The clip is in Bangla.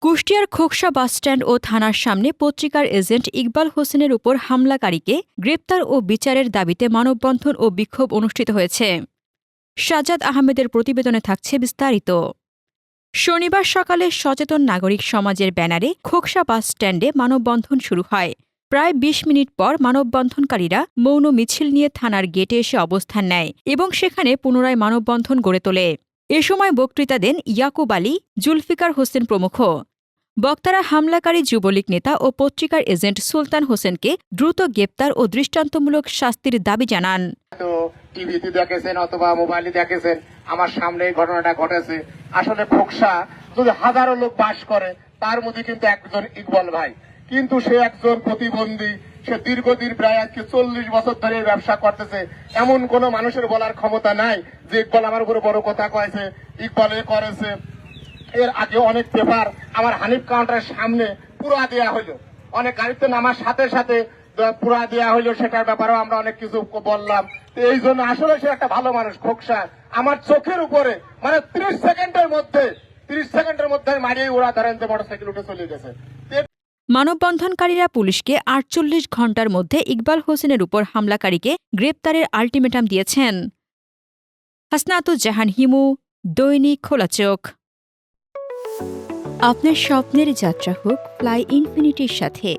কুষ্টিয়ার খোকসা বাসস্ট্যান্ড ও থানার সামনে পত্রিকার এজেন্ট ইকবাল হোসেনের উপর হামলাকারীকে গ্রেপ্তার ও বিচারের দাবিতে মানববন্ধন ও বিক্ষোভ অনুষ্ঠিত হয়েছে। সাজ্জাদ আহমেদের প্রতিবেদনে থাকছে বিস্তারিত। শনিবার সকালে সচেতন নাগরিক সমাজের ব্যানারে খোকসা বাসস্ট্যান্ডে মানববন্ধন শুরু হয়। প্রায় ২০ মিনিট পর মানববন্ধনকারীরা মৌন মিছিল নিয়ে থানার গেটে এসে অবস্থান নেয় এবং সেখানে পুনরায় মানববন্ধন গড়ে তোলে। এ সময় বক্তৃতা দেন ইয়াকুব আলী, জুলফিকার হোসেন প্রমুখ। বক্তারা হামলাকারী যুবলীগ নেতা ও পত্রিকার এজেন্ট সুলতান হোসেনকে দ্রুত গ্রেপ্তার ও দৃষ্টান্তমূলক শাস্তির দাবি জানান। টিভিতে দেখেছেন অথবা মোবাইলে দেখেছেন, আমার সামনে এই ঘটনাটা ঘটেছে। আসলে খোকসা যদি হাজারো লোক বাস করে, তার মধ্যে কিন্তু একজন ইকবাল ভাই, কিন্তু সে একজন প্রতিবন্ধী। সে দীর্ঘদিন প্রায় আজকে 40 বছর ধরে ব্যবসা করতেছে। এমন কোন মানুষের বলার ক্ষমতা নাই যে ইকবাল আমার উপরে বড় কথা কয়েছে, ইকবাল এ করেছে। এর আগে অনেক পেপার আমার হানিফ কাউন্টারের সামনে পুরা দেওয়া হইলো, অনেক গাড়িতে নামার সাথে সাথে পুরা দেওয়া হইলো, সেটার ব্যাপারেও আমরা অনেক কিছু বললাম। এই জন্য আসলে সে একটা ভালো মানুষ খোকসা। আমার চোখের উপরে মানে 30 সেকেন্ডের মধ্যে মারিয়ে ওরা ধরেন যে মোটরসাইকেল উঠে চলে গেছে। মানববন্ধনকারীরা পুলিশকে ৪৮ ঘণ্টার মধ্যে ইকবাল হোসেনের উপর হামলাকারীকে গ্রেপ্তারের আলটিমেটাম দিয়েছেন। হাসনাতুজ্জাহান হিমু, দৈনিক খোলা চোখ। আপনার স্বপ্নের যাত্রা হোক ফ্লাই ইনফিনিটির সাথে।